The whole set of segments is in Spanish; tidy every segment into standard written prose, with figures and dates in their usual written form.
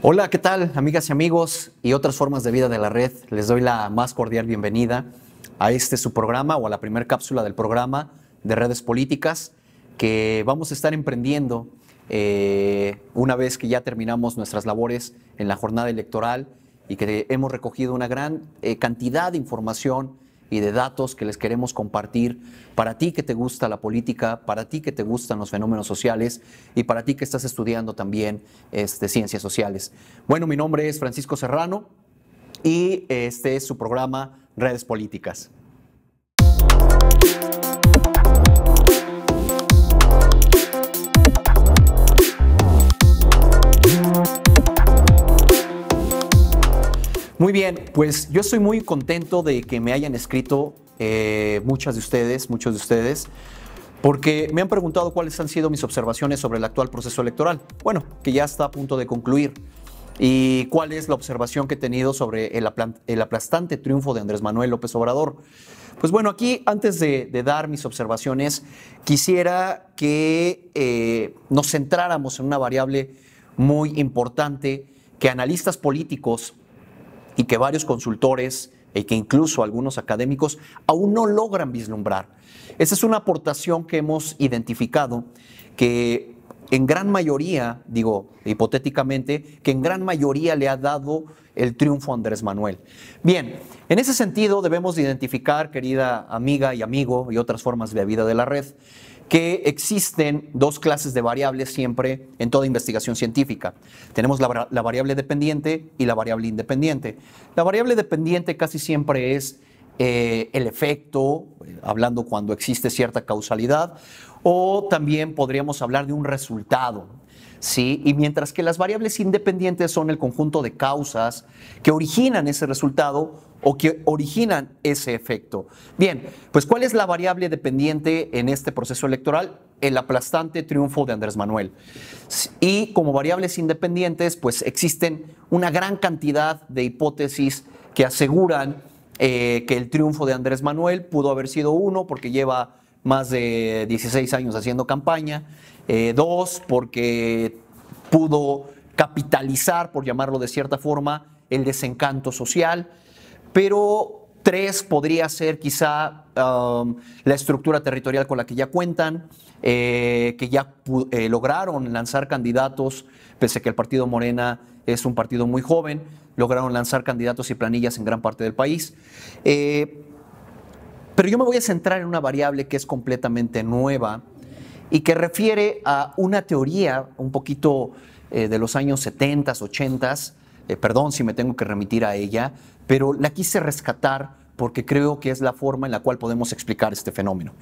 Hola, ¿qué tal, amigas y amigos y otras formas de vida de la red? Les doy la más cordial bienvenida a su programa o a la primera cápsula del programa de Redes Políticas que vamos a estar emprendiendo una vez que ya terminamos nuestras labores en la jornada electoral y que hemos recogido una gran cantidad de información y de datos que les queremos compartir para ti que te gusta la política, para ti que te gustan los fenómenos sociales y para ti que estás estudiando también ciencias sociales. Bueno, mi nombre es Francisco Serrano y este es su programa Redes Políticas. Muy bien, pues yo estoy muy contento de que me hayan escrito muchos de ustedes, porque me han preguntado cuáles han sido mis observaciones sobre el actual proceso electoral. Bueno, que ya está a punto de concluir. Y cuál es la observación que he tenido sobre el aplastante triunfo de Andrés Manuel López Obrador. Pues bueno, aquí antes de dar mis observaciones, quisiera que nos centráramos en una variable muy importante que analistas políticos y que varios consultores y que incluso algunos académicos aún no logran vislumbrar. Esa es una aportación que hemos identificado que en gran mayoría, digo hipotéticamente, que en gran mayoría le ha dado el triunfo a Andrés Manuel. Bien, en ese sentido debemos de identificar, querida amiga y amigo y otras formas de vida de la red, que existen dos clases de variables siempre en toda investigación científica. Tenemos la variable dependiente y la variable independiente. La variable dependiente casi siempre es el efecto, hablando cuando existe cierta causalidad, o también podríamos hablar de un resultado, ¿sí? Y mientras que las variables independientes son el conjunto de causas que originan ese resultado o que originan ese efecto. Bien, pues ¿cuál es la variable dependiente en este proceso electoral? El aplastante triunfo de Andrés Manuel. Y como variables independientes, pues existen una gran cantidad de hipótesis que aseguran que el triunfo de Andrés Manuel pudo haber sido uno, porque lleva más de 16 años haciendo campaña, dos, porque pudo capitalizar, por llamarlo de cierta forma, el desencanto social, pero tres, podría ser quizá la estructura territorial con la que ya cuentan, que ya lograron lanzar candidatos, pese a que el partido Morena es un partido muy joven, lograron lanzar candidatos y planillas en gran parte del país. Pero yo me voy a centrar en una variable que es completamente nueva y que refiere a una teoría un poquito de los años 70, 80, perdón si me tengo que remitir a ella, pero la quise rescatar porque creo que es la forma en la cual podemos explicar este fenómeno.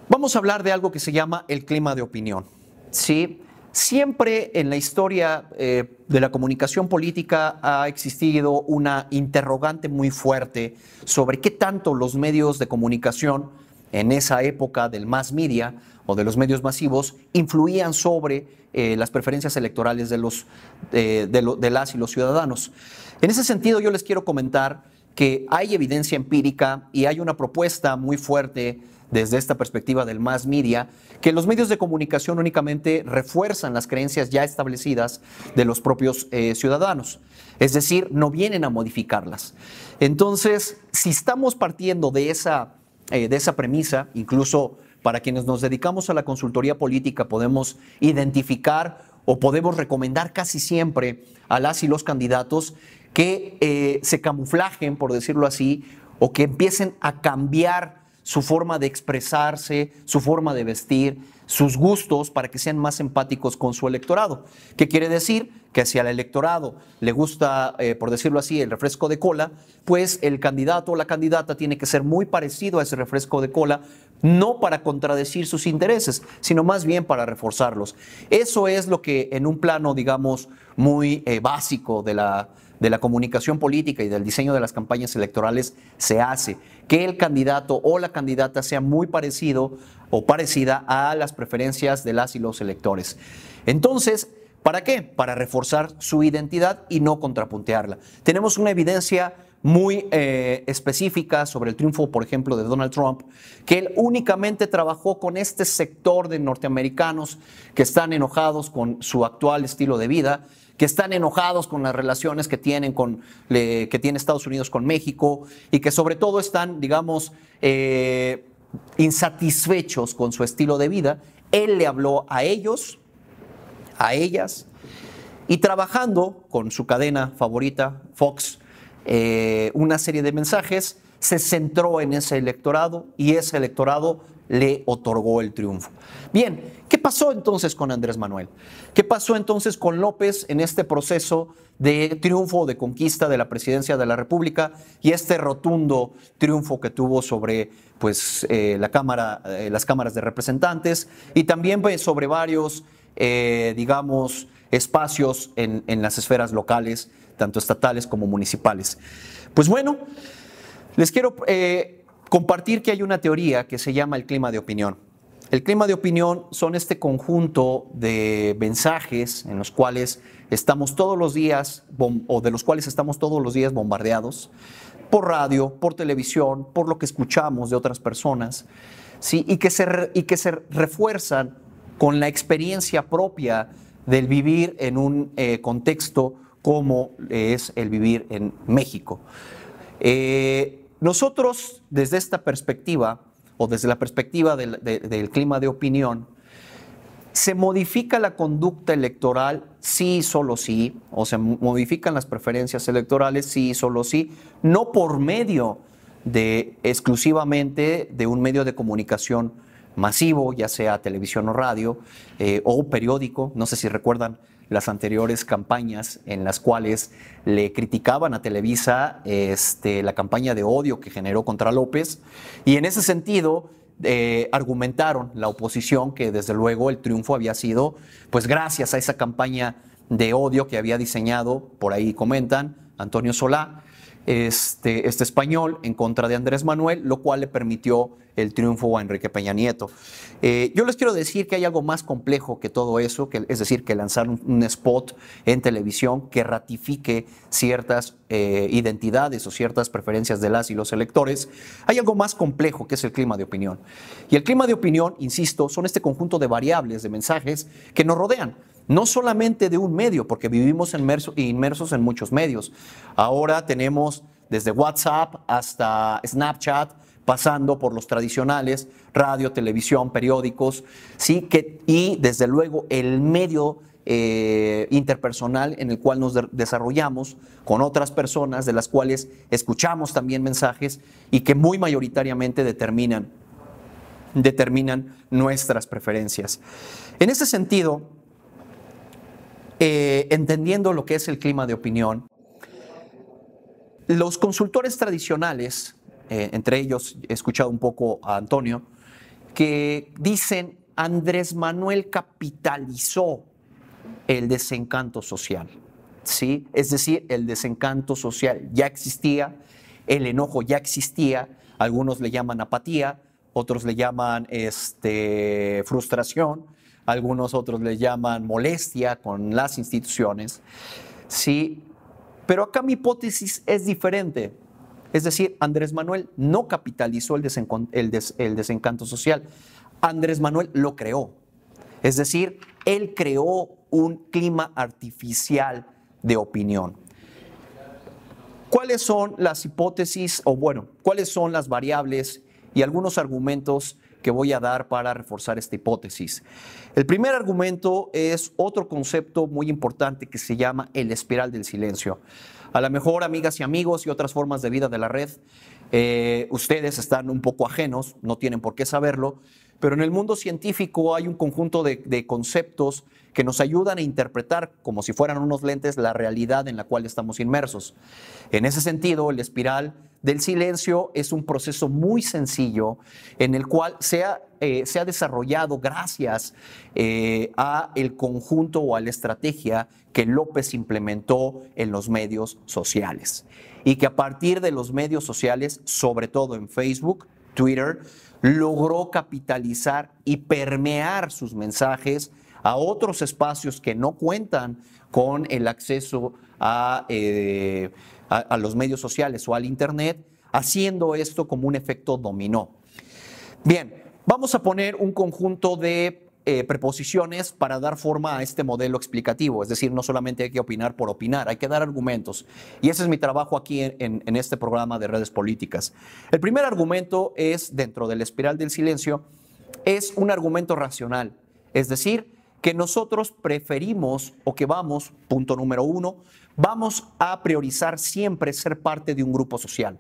Vamos a hablar de algo que se llama el clima de opinión, ¿sí? Siempre en la historia de la comunicación política ha existido una interrogante muy fuerte sobre qué tanto los medios de comunicación en esa época del mass media o de los medios masivos influían sobre las preferencias electorales de las y los ciudadanos. En ese sentido, yo les quiero comentar que hay evidencia empírica y hay una propuesta muy fuerte desde esta perspectiva del mass media, que los medios de comunicación únicamente refuerzan las creencias ya establecidas de los propios ciudadanos, es decir, no vienen a modificarlas. Entonces, si estamos partiendo de esa premisa, incluso para quienes nos dedicamos a la consultoría política podemos identificar o podemos recomendar casi siempre a las y los candidatos que se camuflajen, por decirlo así, o que empiecen a cambiar su forma de expresarse, su forma de vestir, sus gustos para que sean más empáticos con su electorado. ¿Qué quiere decir? Que si al electorado le gusta, por decirlo así, el refresco de cola, pues el candidato o la candidata tiene que ser muy parecido a ese refresco de cola, no para contradecir sus intereses, sino más bien para reforzarlos. Eso es lo que en un plano, digamos, muy básico de la comunicación política y del diseño de las campañas electorales se hace, que el candidato o la candidata sea muy parecido o parecida a las preferencias de las y los electores. Entonces, ¿para qué? Para reforzar su identidad y no contrapuntearla. Tenemos una evidencia muy específicas sobre el triunfo, por ejemplo, de Donald Trump, que él únicamente trabajó con este sector de norteamericanos que están enojados con su actual estilo de vida, que están enojados con las relaciones que tiene Estados Unidos con México y que sobre todo están, digamos, insatisfechos con su estilo de vida. Él le habló a ellos, a ellas, y trabajando con su cadena favorita, Fox, una serie de mensajes, se centró en ese electorado y ese electorado le otorgó el triunfo. Bien, ¿qué pasó entonces con Andrés Manuel? ¿Qué pasó entonces con López en este proceso de triunfo, de conquista de la presidencia de la República y este rotundo triunfo que tuvo sobre pues, las cámaras de representantes y también pues, sobre varios, digamos, espacios en las esferas locales, tanto estatales como municipales? Pues bueno, les quiero compartir que hay una teoría que se llama el clima de opinión. El clima de opinión son este conjunto de mensajes en los cuales estamos todos los días, o de los cuales estamos todos los días bombardeados, por radio, por televisión, por lo que escuchamos de otras personas, ¿sí? y que se refuerzan con la experiencia propia del vivir en un contexto como es el vivir en México. Nosotros, desde esta perspectiva, o desde la perspectiva del clima de opinión, ¿se modifica la conducta electoral? Sí, solo sí. ¿O se modifican las preferencias electorales? Sí, solo sí. No por medio exclusivamente de un medio de comunicación masivo, ya sea televisión o radio, o periódico. No sé si recuerdan las anteriores campañas en las cuales le criticaban a Televisa la campaña de odio que generó contra López, y en ese sentido argumentaron la oposición que desde luego el triunfo había sido pues gracias a esa campaña de odio que había diseñado, por ahí comentan, Antonio Solá, este español, en contra de Andrés Manuel, lo cual le permitió el triunfo a Enrique Peña Nieto. Yo les quiero decir que hay algo más complejo que todo eso, es decir, que lanzar un spot en televisión que ratifique ciertas identidades o ciertas preferencias de las y los electores. Hay algo más complejo que es el clima de opinión. Y el clima de opinión, insisto, son este conjunto de variables, de mensajes que nos rodean. No solamente de un medio, porque vivimos inmersos en muchos medios. Ahora tenemos desde WhatsApp hasta Snapchat, pasando por los tradicionales, radio, televisión, periódicos, ¿sí? Y desde luego el medio interpersonal en el cual nos desarrollamos con otras personas, de las cuales escuchamos también mensajes y que muy mayoritariamente determinan nuestras preferencias. En ese sentido, entendiendo lo que es el clima de opinión, los consultores tradicionales, entre ellos he escuchado un poco a Antonio, que dicen Andrés Manuel capitalizó el desencanto social, ¿sí? Es decir, el desencanto social ya existía, el enojo ya existía, algunos le llaman apatía, otros le llaman frustración, algunos otros le llaman molestia con las instituciones, ¿sí? Pero acá mi hipótesis es diferente. Es decir, Andrés Manuel no capitalizó el desencanto social. Andrés Manuel lo creó. Es decir, él creó un clima artificial de opinión. ¿Cuáles son las hipótesis, o bueno, cuáles son las variables y algunos argumentos que voy a dar para reforzar esta hipótesis? El primer argumento es otro concepto muy importante que se llama el espiral del silencio. A lo mejor, amigas y amigos y otras formas de vida de la red, ustedes están un poco ajenos, no tienen por qué saberlo, pero en el mundo científico hay un conjunto de conceptos que nos ayudan a interpretar, como si fueran unos lentes, la realidad en la cual estamos inmersos. En ese sentido, el espiral del silencio es un proceso muy sencillo en el cual se ha desarrollado gracias a el conjunto o a la estrategia que López implementó en los medios sociales, y que a partir de los medios sociales, sobre todo en Facebook, Twitter, logró capitalizar y permear sus mensajes a otros espacios que no cuentan con el acceso a los medios sociales o al Internet, haciendo esto como un efecto dominó. Bien, vamos a poner un conjunto de preposiciones para dar forma a este modelo explicativo. Es decir, no solamente hay que opinar por opinar, hay que dar argumentos. Y ese es mi trabajo aquí en este programa de Redes Políticas. El primer argumento es, dentro de la espiral del silencio, es un argumento racional. Es decir, que nosotros preferimos o que vamos, punto número uno, vamos a priorizar siempre ser parte de un grupo social.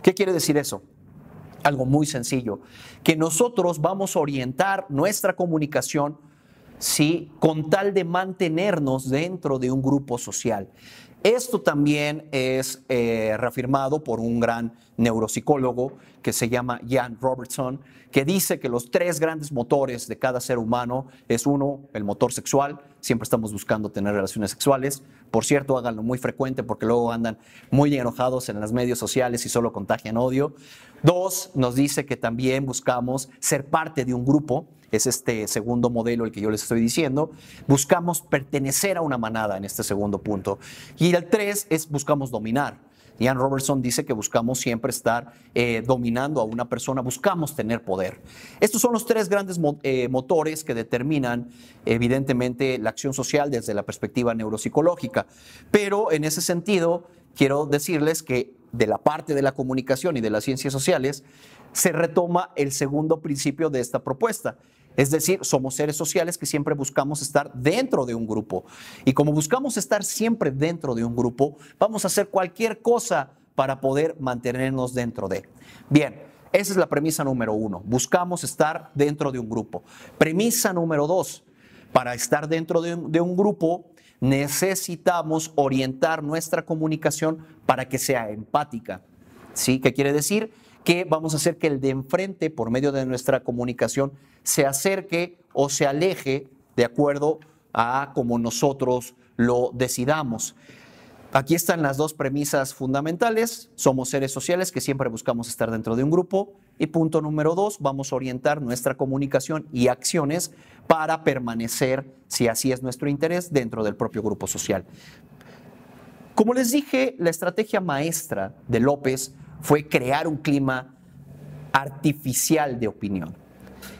¿Qué quiere decir eso? Algo muy sencillo, que nosotros vamos a orientar nuestra comunicación, ¿sí?, con tal de mantenernos dentro de un grupo social. Esto también es reafirmado por un gran neuropsicólogo que se llama Ian Robertson, que dice que los 3 grandes motores de cada ser humano es uno, el motor sexual, siempre estamos buscando tener relaciones sexuales. Por cierto, háganlo muy frecuente porque luego andan muy enojados en los medios sociales y solo contagian odio. 2, nos dice que también buscamos ser parte de un grupo. Es este segundo modelo el que yo les estoy diciendo. Buscamos pertenecer a una manada en este segundo punto. Y el 3 es buscamos dominar. Ian Robertson dice que buscamos siempre estar dominando a una persona, buscamos tener poder. Estos son los 3 grandes motores que determinan evidentemente la acción social desde la perspectiva neuropsicológica. Pero en ese sentido, quiero decirles que de la parte de la comunicación y de las ciencias sociales se retoma el segundo principio de esta propuesta. Es decir, somos seres sociales que siempre buscamos estar dentro de un grupo. Y como buscamos estar siempre dentro de un grupo, vamos a hacer cualquier cosa para poder mantenernos dentro de. Bien, esa es la premisa número 1. Buscamos estar dentro de un grupo. Premisa número 2. Para estar dentro de un grupo, necesitamos orientar nuestra comunicación para que sea empática. ¿Sí? ¿Qué quiere decir? Que vamos a hacer que el de enfrente, por medio de nuestra comunicación, se acerque o se aleje de acuerdo a como nosotros lo decidamos. Aquí están las 2 premisas fundamentales. Somos seres sociales que siempre buscamos estar dentro de un grupo. Y punto número 2, vamos a orientar nuestra comunicación y acciones para permanecer, si así es nuestro interés, dentro del propio grupo social. Como les dije, la estrategia maestra de López fue crear un clima artificial de opinión.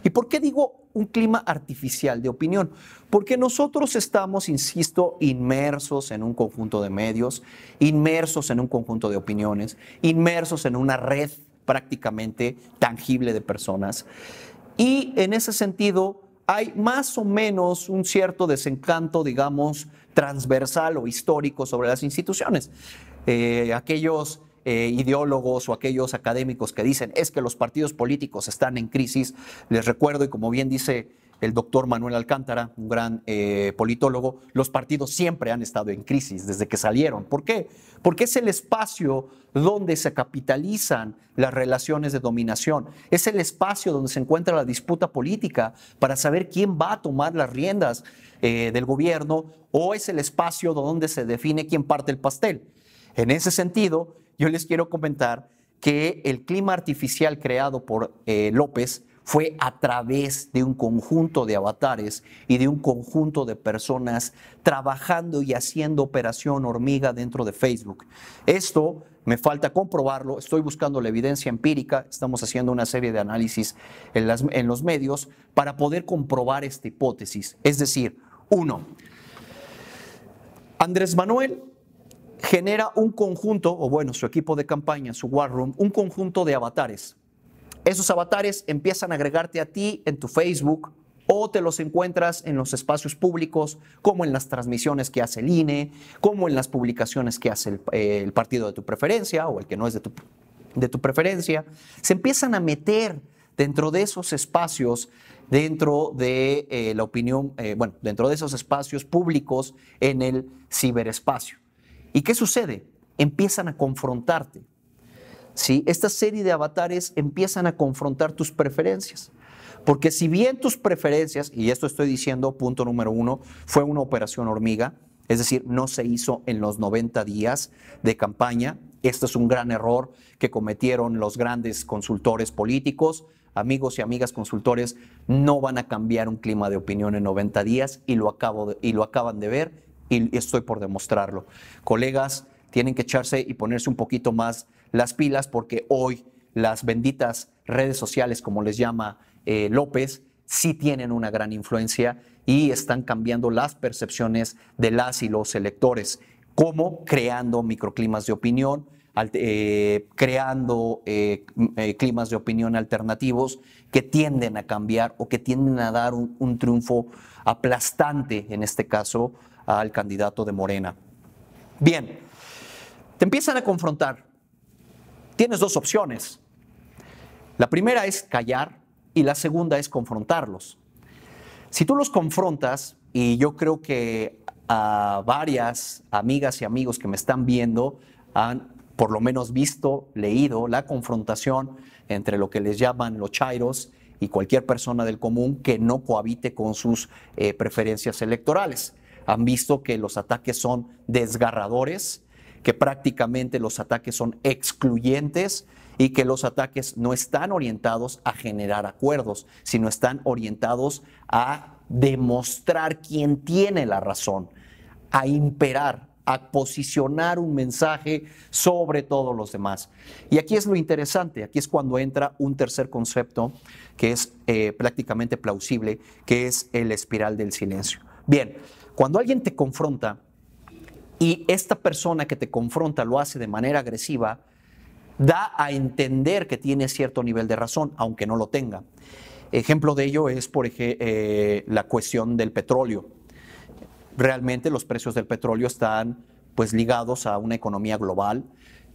¿Y por qué digo un clima artificial de opinión? Porque nosotros estamos, insisto, inmersos en un conjunto de medios, inmersos en un conjunto de opiniones, inmersos en una red prácticamente tangible de personas. Y en ese sentido hay más o menos un cierto desencanto, digamos, transversal o histórico sobre las instituciones. Aquellos ideólogos o aquellos académicos que dicen es que los partidos políticos están en crisis, les recuerdo, y como bien dice el doctor Manuel Alcántara, un gran politólogo, los partidos siempre han estado en crisis desde que salieron. ¿Por qué? Porque es el espacio donde se capitalizan las relaciones de dominación, es el espacio donde se encuentra la disputa política para saber quién va a tomar las riendas del gobierno, o es el espacio donde se define quién parte el pastel. En ese sentido, yo les quiero comentar que el clima artificial creado por López fue a través de un conjunto de avatares y de un conjunto de personas trabajando y haciendo operación hormiga dentro de Facebook. Esto me falta comprobarlo, estoy buscando la evidencia empírica, estamos haciendo una serie de análisis en los medios para poder comprobar esta hipótesis. Es decir, 1, Andrés Manuel genera un conjunto, o bueno, su equipo de campaña, su War Room, un conjunto de avatares. Esos avatares empiezan a agregarte a ti en tu Facebook o te los encuentras en los espacios públicos, como en las transmisiones que hace el INE, como en las publicaciones que hace el partido de tu preferencia o el que no es de tu preferencia. Se empiezan a meter dentro de esos espacios, dentro de la opinión, dentro de esos espacios públicos en el ciberespacio. ¿Y qué sucede? Empiezan a confrontarte. ¿Sí? Esta serie de avatares empiezan a confrontar tus preferencias. Porque si bien tus preferencias, y esto estoy diciendo, punto número 1, fue una operación hormiga, es decir, no se hizo en los 90 días de campaña. Esto es un gran error que cometieron los grandes consultores políticos amigos y amigas consultores, no van a cambiar un clima de opinión en 90 días y lo acaban de ver y estoy por demostrarlo. Colegas, tienen que echarse y ponerse un poquito más las pilas porque hoy las benditas redes sociales, como les llama López, sí tienen una gran influencia y están cambiando las percepciones de las y los electores, como creando microclimas de opinión, creando climas de opinión alternativos que tienden a cambiar o que tienden a dar un triunfo aplastante, en este caso, al candidato de Morena. Bien, te empiezan a confrontar. Tienes dos opciones. La primera es callar y la segunda es confrontarlos. Si tú los confrontas, y yo creo que a varias amigas y amigos que me están viendo han por lo menos visto, leído la confrontación entre lo que les llaman los chairos y cualquier persona del común que no cohabite con sus preferencias electorales. Han visto que los ataques son desgarradores, que prácticamente los ataques son excluyentes y que los ataques no están orientados a generar acuerdos, sino están orientados a demostrar quién tiene la razón, a imperar, a posicionar un mensaje sobre todos los demás. Y aquí es lo interesante, aquí es cuando entra un tercer concepto que es prácticamente plausible, que es el espiral del silencio. Bien, cuando alguien te confronta y esta persona que te confronta lo hace de manera agresiva, da a entender que tiene cierto nivel de razón, aunque no lo tenga. Ejemplo de ello es, por ejemplo, la cuestión del petróleo. Realmente los precios del petróleo están pues ligados a una economía global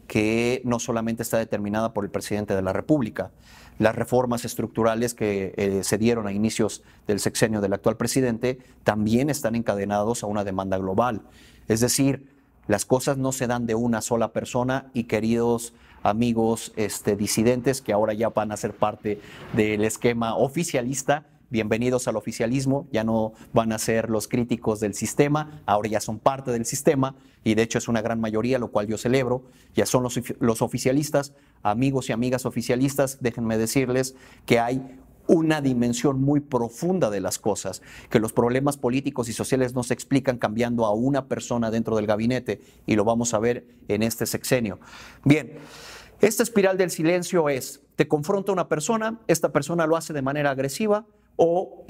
que no solamente está determinada por el presidente de la República. Las reformas estructurales que se dieron a inicios del sexenio del actual presidente también están encadenados a una demanda global. Es decir, las cosas no se dan de una sola persona y queridos amigos disidentes que ahora ya van a ser parte del esquema oficialista, bienvenidos al oficialismo, ya no van a ser los críticos del sistema, ahora ya son parte del sistema y de hecho es una gran mayoría, lo cual yo celebro, ya son los oficialistas, amigos y amigas oficialistas, déjenme decirles que hay una dimensión muy profunda de las cosas, que los problemas políticos y sociales no se explican cambiando a una persona dentro del gabinete y lo vamos a ver en este sexenio. Bien, esta espiral del silencio es, te confronta una persona, esta persona lo hace de manera agresiva, o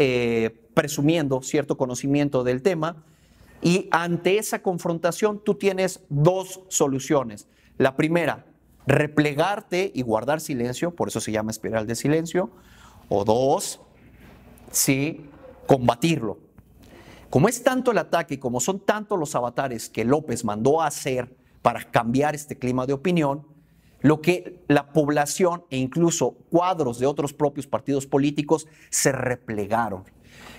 presumiendo cierto conocimiento del tema, y ante esa confrontación tú tienes dos soluciones. La primera, replegarte y guardar silencio, por eso se llama espiral de silencio, o dos, sí, combatirlo. Como es tanto el ataque y como son tantos los avatares que López mandó a hacer para cambiar este clima de opinión, lo que la población e incluso cuadros de otros propios partidos políticos se replegaron.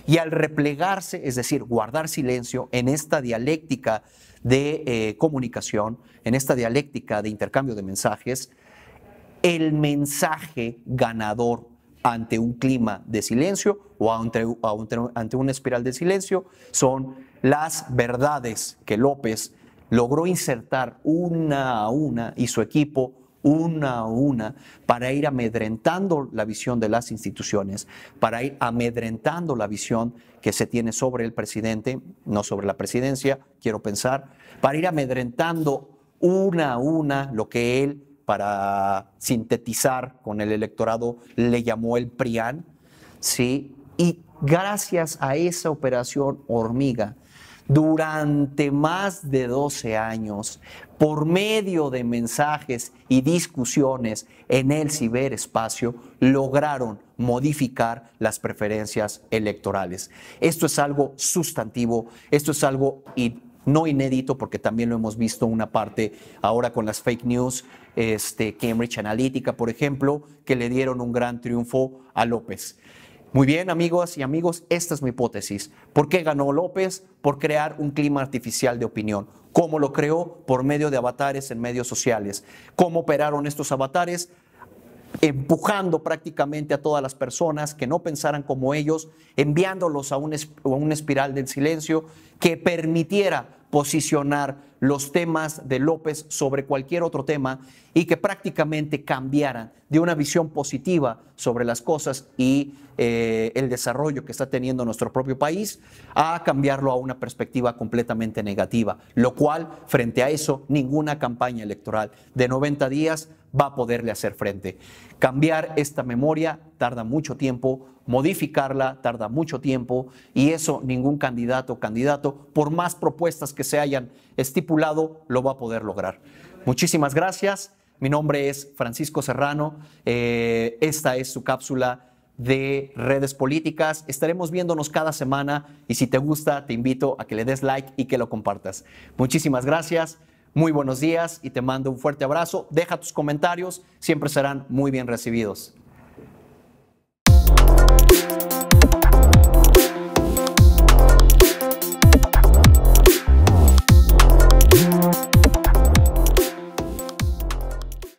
Y al replegarse, es decir, guardar silencio en esta dialéctica de comunicación, en esta dialéctica de intercambio de mensajes, el mensaje ganador ante un clima de silencio o ante una espiral de silencio son las verdades que López logró insertar una a una y su equipo una a una, para ir amedrentando la visión de las instituciones, para ir amedrentando la visión que se tiene sobre el presidente, no sobre la presidencia, quiero pensar, para ir amedrentando una a una lo que él, para sintetizar con el electorado, le llamó el PRIAN, ¿sí? Y gracias a esa operación hormiga, durante más de 12 años, por medio de mensajes y discusiones en el ciberespacio, lograron modificar las preferencias electorales. Esto es algo sustantivo, esto es algo no inédito, porque también lo hemos visto una parte ahora con las fake news, Cambridge Analytica, por ejemplo, que le dieron un gran triunfo a López. Muy bien, amigos y amigos, esta es mi hipótesis. ¿Por qué ganó López? Por crear un clima artificial de opinión. ¿Cómo lo creó? Por medio de avatares en medios sociales. ¿Cómo operaron estos avatares? Empujando prácticamente a todas las personas que no pensaran como ellos, enviándolos a una espiral del silencio que permitiera posicionar los temas de López sobre cualquier otro tema y que prácticamente cambiaran de una visión positiva sobre las cosas y el desarrollo que está teniendo nuestro propio país, a cambiarlo a una perspectiva completamente negativa, lo cual, frente a eso, ninguna campaña electoral de 90 días va a poderle hacer frente. Cambiar esta memoria tarda mucho tiempo, modificarla tarda mucho tiempo, y eso ningún candidato o candidato, por más propuestas que se hayan estipulado, lo va a poder lograr. Muchísimas gracias. Mi nombre es Francisco Serrano. Esta es su cápsula de redes políticas. Estaremos viéndonos cada semana y si te gusta, te invito a que le des like y que lo compartas. Muchísimas gracias. Muy buenos días y te mando un fuerte abrazo. Deja tus comentarios, siempre serán muy bien recibidos.